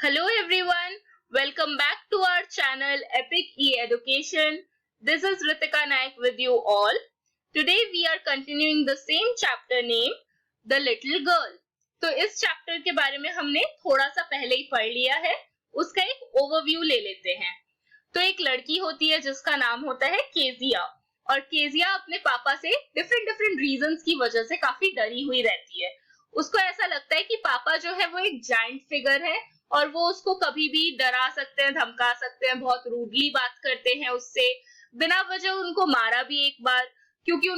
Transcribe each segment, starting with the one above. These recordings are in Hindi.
Hello everyone, welcome back to our channel Epic E-Education. This is Ritika Naik with you all. Today we are continuing the same chapter named The Little Girl. तो इस चैप्टर के बारे में हमने थोड़ा सा पहले ही पढ़ लिया है, उसका एक ओवरव्यू ले लेते हैं। तो एक लड़की होती है जिसका नाम होता है केजिया, और केजिया अपने पापा से डिफरेंट रीजंस की वजह से काफी डरी हुई रहती है। उसको ऐसा लगता है कि पापा जो है वो एक जायंट फिगर है और वो उसको कभी भी डरा सकते हैं, धमका सकते हैं, बहुत रूडली बात करते हैं उससे, बिना वजह उनको मारा भी एक बार, क्योंकि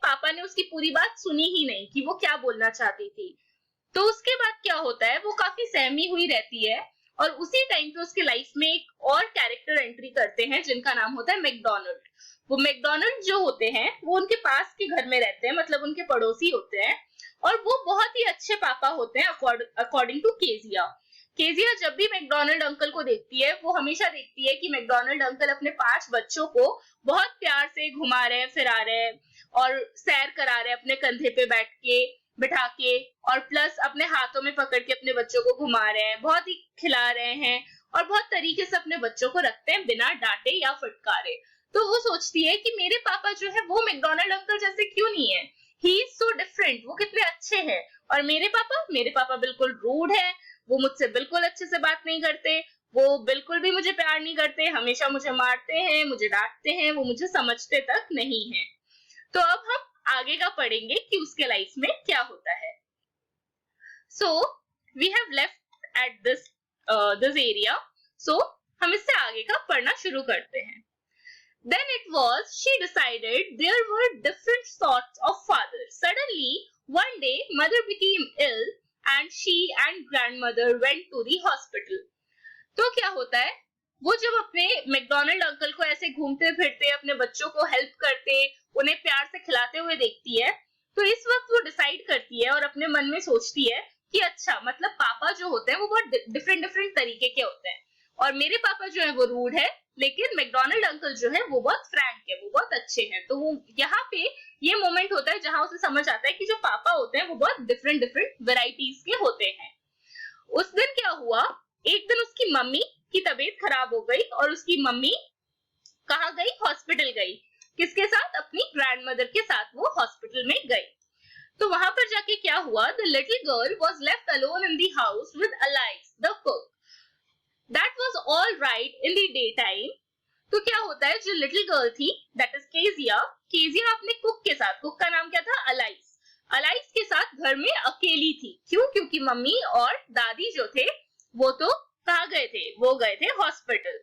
पापा ने उसकी पूरी बात सुनी ही नहीं कि वो क्या बोलना चाहती थी। तो उसके बाद क्या होता है, वो काफी सहमी हुई रहती है और उसी टाइम पे उसके लाइफ में एक और कैरेक्टर एंट्री करते हैं जिनका नाम होता है मैकडोनाल्ड। वो मैकडोनाल्ड जो होते हैं वो उनके पास के घर में रहते हैं, मतलब उनके पड़ोसी होते हैं, और वो बहुत ही अच्छे पापा होते हैं अकॉर्डिंग टू केजिया। केजिया जब भी मैकडोनाल्ड अंकल को देखती है, वो हमेशा देखती है कि मैकडोनाल्ड अंकल अपने 5 बच्चों को बहुत प्यार से घुमा रहे हैं, फिरा रहे हैं और सैर करा रहे हैं अपने कंधे पे बिठा के, और प्लस अपने हाथों में पकड़ के अपने बच्चों को घुमा रहे हैं, बहुत ही खिला रहे हैं और बहुत तरीके से अपने बच्चों को रखते हैं बिना डांटे या फटकारे। तो वो सोचती है कि मेरे पापा जो है वो मैकडोनाल्ड अंकल जैसे क्यों नहीं है, ही इज सो डिफरेंट, वो कितने अच्छे हैं। और मेरे पापा बिल्कुल रूड है, वो मुझसे बिल्कुल अच्छे से बात नहीं करते, वो बिल्कुल भी मुझे प्यार नहीं करते, हमेशा मुझे मारते हैं, मुझे डांटते हैं, वो मुझे समझते तक नहीं है। तो अब हम आगे का पढ़ेंगे कि उसके लाइफ में क्या होता है। So we have left at this area, so हम इससे आगे का पढ़ना शुरू करते हैं। Then it was she decided there were different sorts of fathers. Suddenly, one day, mother became ill and she and grandmother went to the hospital. तो क्या होता है, वो जब अपने मैकडोनाल्ड अंकल को ऐसे घूमते फिरते अपने बच्चों को हेल्प करते, उन्हें प्यार से खिलाते हुए देखती है, तो इस वक्त वो डिसाइड करती है और अपने मन में सोचती है कि अच्छा, मतलब पापा जो होते हैं वो बहुत डिफरेंट तरीके के होते हैं, और मेरे पापा जो है वो रूड है, लेकिन मैकडोनाल्ड अंकल जो है वो बहुत फ्रैंक है, वो बहुत अच्छे हैं। तो वो यहाँ पे ये मोमेंट होता है जहां उसे समझ आता है कि जो पापा होते हैं वो बहुत डिफरेंट वेराइटीज के होते हैं। उस दिन क्या हुआ, एक दिन उसकी मम्मी की तबीयत खराब हो गई और उसकी मम्मी कहाँ गई, हॉस्पिटल गई। किसके साथ, अपनी ग्रैंडमदर के साथ वो हॉस्पिटल में गई। तो वहां पर जाके क्या हुआ, the little girl was left alone in the house with Alice the cook. That was all right in the day time. तो क्या होता है, जो लिटिल गर्ल थी दैट इज केजिया अपने कुक के साथ, कुक का नाम क्या था, अलाइस के साथ घर में अकेली थी। क्यों, क्योंकि मम्मी और दादी जो थे वो तो कहाँ गए थे, वो गए थे हॉस्पिटल।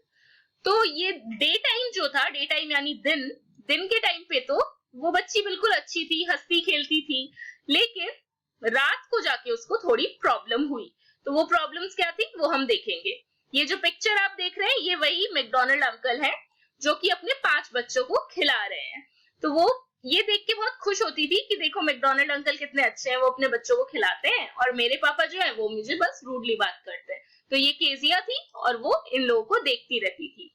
तो ये डे टाइम जो था, डे टाइम यानी दिन के टाइम पे तो वो बच्ची बिल्कुल अच्छी थी, हंसती खेलती थी, लेकिन रात को जाके उसको थोड़ी प्रॉब्लम हुई। तो वो प्रॉब्लम्स क्या थी वो हम देखेंगे। ये जो पिक्चर आप देख रहे हैं ये वही मैकडोनाल्ड अंकल है जो कि अपने 5 बच्चों को खिला रहे हैं। तो वो ये देख के बहुत खुश होती थी कि देखो मैकडोनाल्ड अंकल कितने अच्छे हैं, वो अपने बच्चों को खिलाते हैं, और मेरे पापा जो है वो मुझे बस रूडली बात करते हैं। तो ये केजिया थी और वो इन लोगों को देखती रहती थी।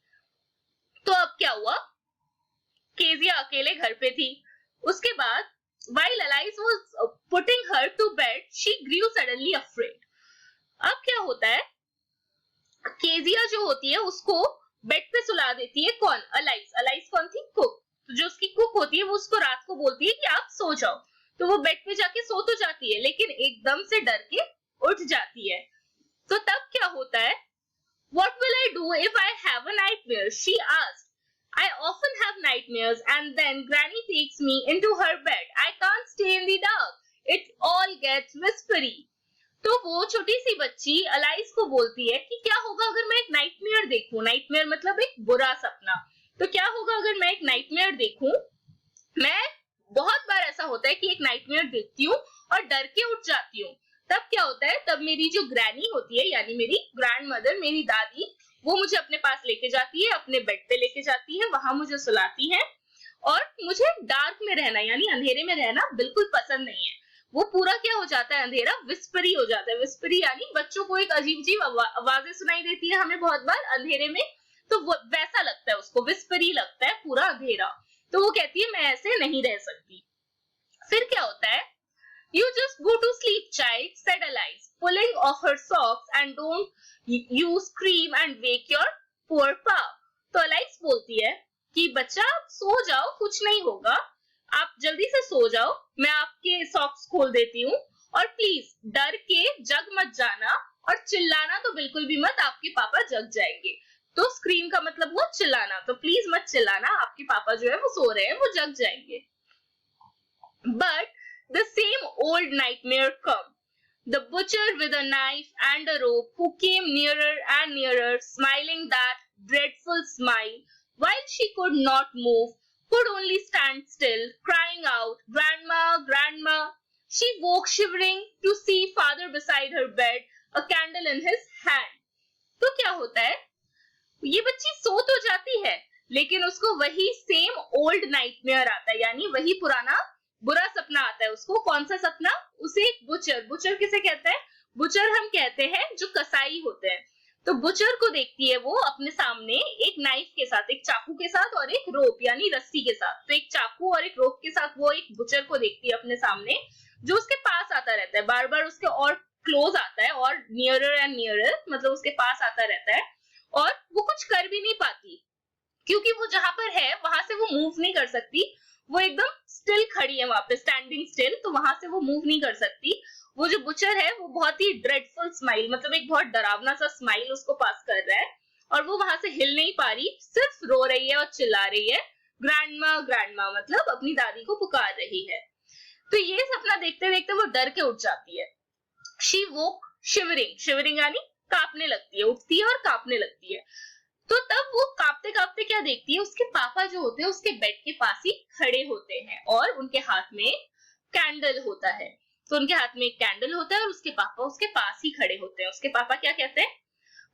तो अब क्या हुआ, केजिया अकेले घर पे थी। उसके बाद while Alice was putting her to bed, she grew suddenly afraid. अब क्या होता है, केजिया जो होती है उसको बेड पे सुला देती है कौन, अलाइस कौन थी, कुक। तो जो उसकी कुक होती है वो उसको रात को बोलती है कि आप सो जाओ। तो वो बेड पे जाके सो तो जाती है, लेकिन एकदम से डर के उठ जाती है। तो तब क्या होता है, what will I do if I have a nightmare? She asked. I often have nightmares and then Granny takes me into her bed. I can't stay in the dark. It all gets whispery. तो वो छोटी सी बच्ची अलाइस को बोलती है कि क्या होगा अगर मैं एक नाइटमेयर देखूं, नाइटमेयर मतलब एक बुरा सपना। तो क्या होगा अगर मैं एक नाइटमेयर देखूं, मैं बहुत बार ऐसा होता है कि एक नाइटमेयर देखती हूँ और डर के उठ जाती हूँ। तब क्या होता है, तब मेरी जो ग्रैनी होती है यानी मेरी ग्रैंडमदर, मेरी दादी, वो मुझे अपने पास लेके जाती है, अपने बेड पे लेके जाती है, वहां मुझे सुलाती है, और मुझे डार्क में रहना यानी अंधेरे में रहना बिल्कुल पसंद नहीं है। वो पूरा क्या हो जाता है, अंधेरा विस्परी हो जाता है। विस्परी यानी बच्चों को एक अजीब आवाजें सुनाई देती है हमें बहुत बार अंधेरे में, तो वैसा लगता है उसको, विस्परी लगता है पूरा अंधेरा। तो वो कहती है मैं ऐसे नहीं रह सकती। फिर क्या होता है, You just go to sleep, child, said Alice, pulling off her socks, and don't you scream and wake your poor pa. तो Alice बोलती है कि बच्चा आप सो जाओ, कुछ नहीं होगा, आप जल्दी से सो जाओ, मैं आपके सॉक्स खोल देती हूँ, और प्लीज डर के जग मत जाना, और चिल्लाना तो बिल्कुल भी मत, आपके पापा जग जाएंगे। तो स्क्रीम का मतलब हुआ चिल्लाना, तो प्लीज मत चिल्लाना, आपके पापा जो है वो सो रहे हैं, वो जग जाएंगे। But the same old nightmare come. The butcher with a knife and a rope, who came nearer and nearer, smiling that dreadful smile, while she could not move, could only stand still, crying out, "Grandma, Grandma." She woke shivering to see father beside her bed, a candle in his hand. तो क्या होता है, ये बच्ची सो तो जाती है, लेकिन उसको वही सेम ओल्ड नाइटमेयर आता है, यानी वही पुराना बुरा सपना आता है उसको। कौन सा सपना? उसे एक बुचर किसे कहते हैं? बुचर हम कहते हैं जो कसाई होते हैं। तो बुचर को देखती है वो अपने सामने एक नाइफ के साथ, एक चाकू के साथ और एक रोप यानी रस्सी के साथ। तो एक चाकू और एक रोप के साथ वो एक बुचर को देखती है अपने सामने, जो उसके पास आता रहता है, बार बार उसके और क्लोज आता है, और नियरर एंड नियरर, मतलब उसके पास आता रहता है, और वो कुछ कर भी नहीं पाती, क्योंकि वो जहां पर है वहां से वो मूव नहीं कर सकती, वो एकदम स्टिल खड़ी है वहां पे, स्टैंडिंग स्टिल, तो वहां से वो मूव नहीं कर सकती। वो जो बुचर है वो बहुत ही ड्रेडफुल स्माइल, मतलब एक बहुत डरावना सा स्माइल उसको पास कर रहा है, और वो वहां से हिल नहीं पा रही, सिर्फ रो रही है और चिल्ला रही है, ग्रैंडमा ग्रैंडमा, मतलब अपनी दादी को पुकार रही है। तो ये सपना देखते देखते वो डर के उठ जाती है। शी वोक शिवरिंग यानी कांपने लगती है, उठती है और कांपने लगती है। तो तब वो कांपते कांपते क्या देखती है, उसके पापा जो होते हैं उसके बेड के पास ही खड़े होते हैं, और उनके हाथ में कैंडल होता है। तो उनके हाथ में एक कैंडल होता है और उसके पापा उसके पास ही खड़े होते हैं। उसके पापा क्या कहते हैं?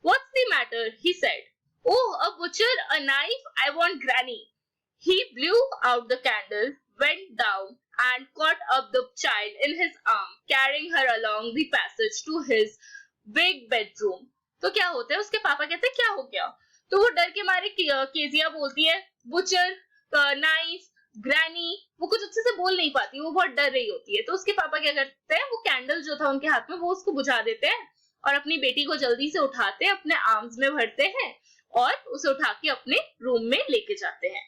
What's the matter? He said. Oh, a butcher, a knife, I want Granny. He blew out the candle, went down, and caught up the child in his arm, carrying her along the passage to his big bedroom. तो क्या होता है, उसके पापा कहते हैं क्या हो गया? तो वो डर के मारे केजिया बोलती है बुचर, नाइफ, ग्रैनी, वो कुछ अच्छे से बोल नहीं पाती, वो बहुत डर रही होती है। तो उसके पापा क्या करते हैं, वो कैंडल जो था उनके हाथ में वो उसको बुझा देते हैं, और अपनी बेटी को जल्दी से उठाते हैं, अपने आर्म्स में भरते हैं, और उसे उठा के अपने रूम में लेके जाते हैं।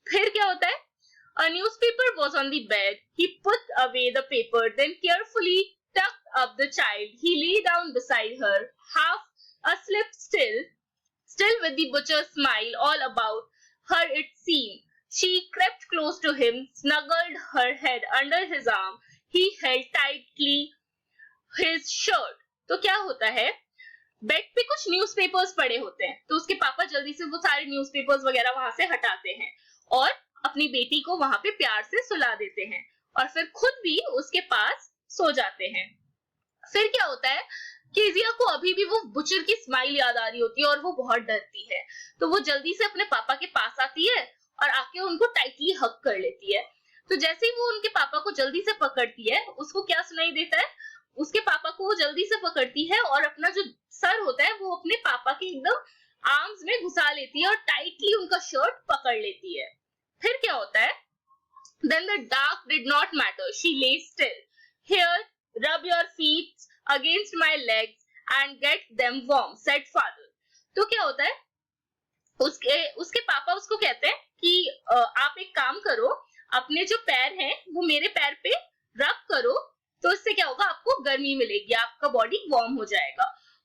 फिर क्या होता है, a newspaper was on the bed. He put away the paper, then carefully tucked up the child. He lay down beside her, half asleep still with the butcher's smile all about her it seemed. She crept close to him, snuggled her head under his arm. He held tightly his shirt. तो क्या होता है, बेड पे कुछ न्यूज़पेपर्स पड़े होते हैं, तो उसके पापा जल्दी से वो सारे न्यूज़पेपर्स वगैरह वहां से हटाते हैं, और अपनी बेटी को वहां पे प्यार से सुला देते हैं, और फिर खुद भी उसके पास सो जाते हैं। फिर क्या होता है, केजिया को अभी भी वो बुचर की स्माइल याद आ रही होती है, और वो बहुत डरती है। तो वो जल्दी से अपने पापा के पास आती है और आके उनको टाइटली हग कर लेती है। तो जैसे ही वो उनके पापा को जल्दी से पकड़ती है, उसको क्या सुनाई देता है, उसके पापा को वो जल्दी से पकड़ती है और अपना जो सर होता है वो अपने पापा के एकदम आर्म्स में घुसा लेती है और टाइटली उनका शर्ट पकड़ लेती है। फिर क्या होता है, then the dark did not matter. She lay still. Here, rub your feet against my legs and get them warm, said father. तो क्या होता है, उसके पापा उसको कहते हैं कि आप एक काम करो, अपने जो पैर हैं वो मेरे पैर पे रब करो, तो इससे क्या होगा, आपको गर्मी मिलेगी, आपका बॉडी वार्म हो जाएगा।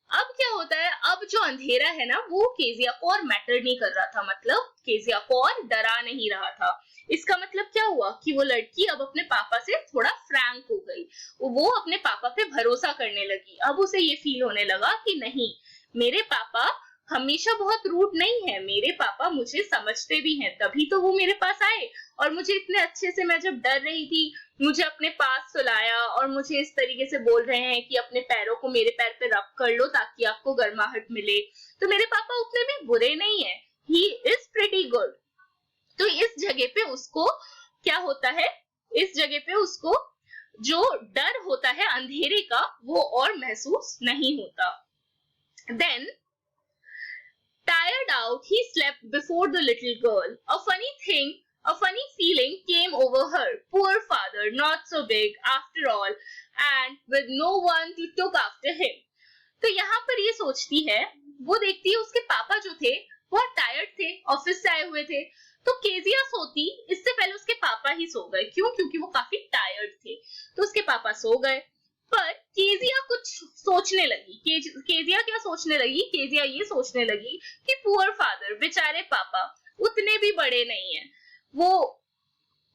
अब क्या होता है, अब जो अंधेरा है ना वो केजिया को और मैटर नहीं कर रहा था, मतलब केजिया को और डरा नहीं रहा था। इसका मतलब क्या हुआ कि वो लड़की अब अपने पापा से थोड़ा फ्रैंक हो गई, वो अपने पापा पे भरोसा करने लगी। अब उसे ये फील होने लगा कि नहीं, मेरे पापा हमेशा बहुत रूड नहीं है, मेरे पापा मुझे समझते भी हैं, तभी तो वो मेरे पास आए, और मुझे इतने अच्छे से, मैं जब डर रही थी मुझे अपने पास सुलाया, और मुझे इस तरीके से बोल रहे हैं कि अपने पैरों को मेरे पैर पे रब कर लो ताकि आपको गर्माहट मिले। तो मेरे पापा उतने भी बुरे नहीं है, ही इज प्रीटी गुड। तो इस जगह पे उसको क्या होता है, इस जगह पे उसको जो डर होता है अंधेरे का वो और महसूस नहीं होता। Then, tired out, he slept before the little girl. A funny thing A funny feeling came over her. Poor father, not so big after all, and with no one to look after him. तो यहाँ पर ये सोचती है, वो देखती है उसके पापा जो थे बहुत टायर्ड थे, ऑफिस से आए हुए थे, तो केजिया सोती इससे पहले उसके पापा ही सो गए। क्यों? क्योंकि वो काफी टायर्ड थे, तो उसके पापा सो गए। पर केजिया कुछ सोचने लगी। केजिया क्या सोचने लगी? केजिया ये सोचने लगी कि पुअर फादर, बेचारे पापा उतने भी बड़े नहीं है, वो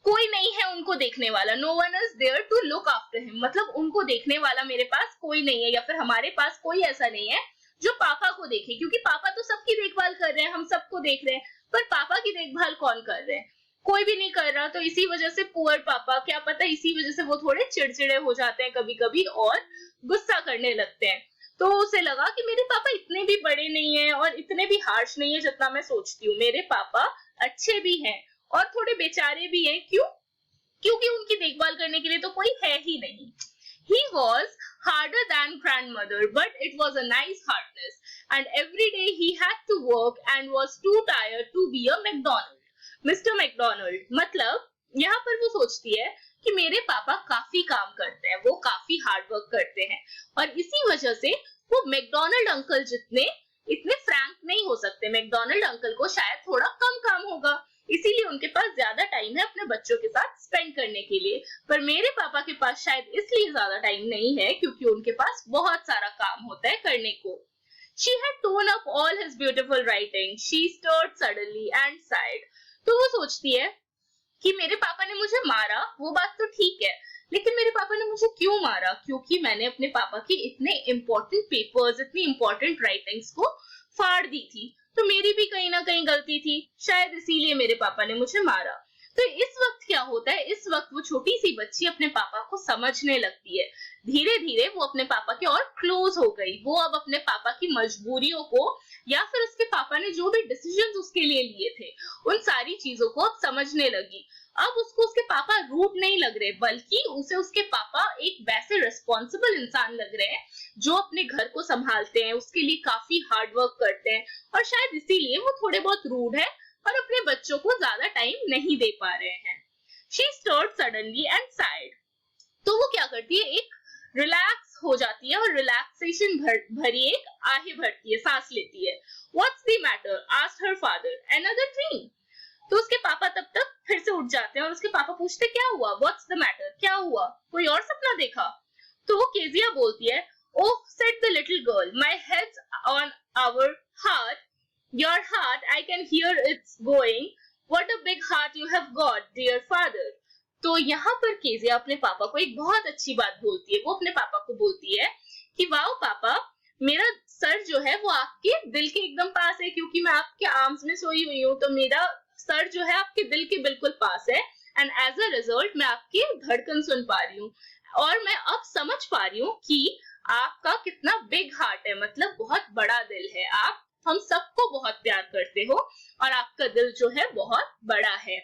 कोई नहीं है उनको देखने वाला। No one is there to look after him, मतलब उनको देखने वाला मेरे पास कोई नहीं है, या फिर हमारे पास कोई ऐसा नहीं है जो पापा को देखे, क्योंकि पापा तो सबकी देखभाल कर रहे हैं, हम सबको देख रहे हैं, पर पापा की देखभाल कौन कर रहे हैं? कोई भी नहीं कर रहा। तो इसी वजह से पुअर पापा, क्या पता इसी वजह से वो थोड़े चिड़चिड़े हो जाते हैं कभी कभी और गुस्सा करने लगते हैं। तो उसे लगा कि मेरे पापा इतने भी बड़े नहीं है और इतने भी हार्श नहीं है जितना मैं सोचती हूँ। मेरे पापा अच्छे भी हैं और थोड़े बेचारे भी हैं। क्यों? क्योंकि उनकी देखभाल करने के लिए तो कोई है ही नहीं। He was harder than grandmother, but it was a nice hardness, and every day he had to work and was too tired to be a McDonald. Mr. McDonald, मतलब यहाँ पर वो सोचती है कि मेरे पापा काफी काम करते हैं, वो काफी हार्ड वर्क करते हैं, और इसी वजह से वो मैकडोनल्ड अंकल जितने इतने फ्रैंक नहीं हो सकते। मैकडोनल्ड अंकल को शायद थोड़ा कम काम होगा, इसीलिए उनके पास ज्यादा टाइम है अपने बच्चों के साथ स्पेंड करने के लिए। पर मेरे पापा के पास शायद इसलिए ज्यादा टाइम नहीं है क्योंकि उनके पास बहुत सारा काम होता है करने को। She had torn up all his beautiful writing. She stirred suddenly and sighed. तो वो सोचती है कि मेरे पापा ने मुझे मारा, वो बात तो ठीक है, लेकिन मेरे पापा ने मुझे क्यों मारा? क्योंकि मैंने अपने पापा की इतने इम्पोर्टेंट पेपर्स, इतनी इम्पोर्टेंट राइटिंग्स को फाड़ दी थी। तो मेरी भी कहीं ना कहीं गलती थी, शायद इसीलिए मेरे पापा ने मुझे मारा। तो इस वक्त क्या होता है? इस वक्त वो छोटी सी बच्ची अपने पापा को समझने लगती है। धीरे धीरे वो अपने पापा के और क्लोज हो गई। वो अब अपने पापा की मजबूरियों को, या फिर उसके पापा ने जो भी डिसीजंस उसके लिए लिए थे, उन सारी चीजों को अब समझने लगी। अब उसको उसके पापा रूड नहीं लग रहे, बल्कि उसे उसके पापा एक वैसे रिस्पॉन्सिबल इंसान लग रहे हैं जो अपने घर को संभालते हैं, उसके लिए काफी हार्ड वर्क करते हैं, और शायद इसीलिए वो थोड़े बहुत रूड है और अपने बच्चों को ज्यादा टाइम नहीं दे पा रहे हैं। She stirred suddenly and sighed. तो वो क्या करती है? एक रिलैक्स हो जाती है और रिलैक्सेशन भरी एक आहें भरती है, सांस लेती है। What's the matter? asked her father. Another dream? तो उसके पापा तब तक फिर से उठ जाते हैं और उसके पापा पूछते क्या हुआ? What's the matter? क्या हुआ? कोई और सपना देखा? तो केजिया बोलती है, Oh, said the little girl, my head's on our heart. Your heart, I can hear it's going. What a big heart you have got, dear father. तो यहाँ पर केजिया अपने पापा को एक बहुत अच्छी बात बोलती है। वो अपने पापा को बोलती है कि वाओ पापा, मेरा सर जो है वो आपके दिल के एकदम पास है, क्योंकि मैं आपके आर्म्स में सोई हुई हूँ, तो मेरा सर जो है आपके दिल के बिल्कुल पास है, एंड एज अ रिजल्ट मैं आपकी धड़कन सुन पा रही हूँ, और मैं अब समझ पा रही हूँ कि आपका कितना बिग हार्ट है, मतलब बहुत बड़ा दिल है, आप हम सबको बहुत प्यार करते हो और आपका दिल जो है बहुत बड़ा है।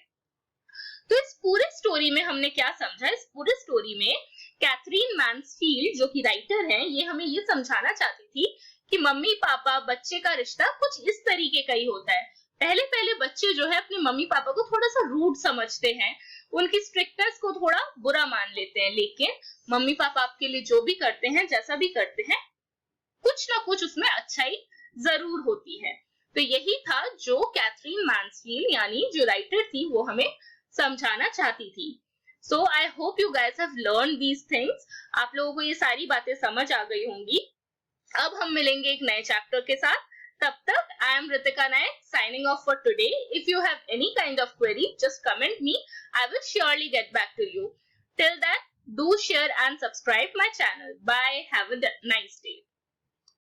तो इस पूरे स्टोरी में हमने क्या समझा? इस पूरे स्टोरी में कैथरीन मैन्सफील्ड जो कि राइटर हैं, ये हमें ये समझाना चाहती थी कि मम्मी पापा बच्चे का रिश्ता कुछ इस तरीके का ही होता है। पहले पहले बच्चे जो है अपने मम्मी पापा को थोड़ा सा रूड समझते हैं, उनकी स्ट्रिक्टनेस को थोड़ा बुरा मान लेते हैं, लेकिन मम्मी पापा आपके लिए जो भी करते हैं, जैसा भी करते हैं, कुछ ना कुछ उसमें अच्छाई जरूर होती है। तो यही था जो कैथरीन मैन्सफील्ड यानी जो राइटर थी वो हमें समझाना चाहती थी। So I hope you guys have learn these things. आप लोगों को ये सारी बातें समझ आ गई होंगी। अब हम मिलेंगे एक नए चैप्टर के साथ। तब तक I am Ritika Naik signing off for today. If you have any kind of query, just comment me. I will surely get back to you. Till then, do share and subscribe my channel. Bye. Have a nice day.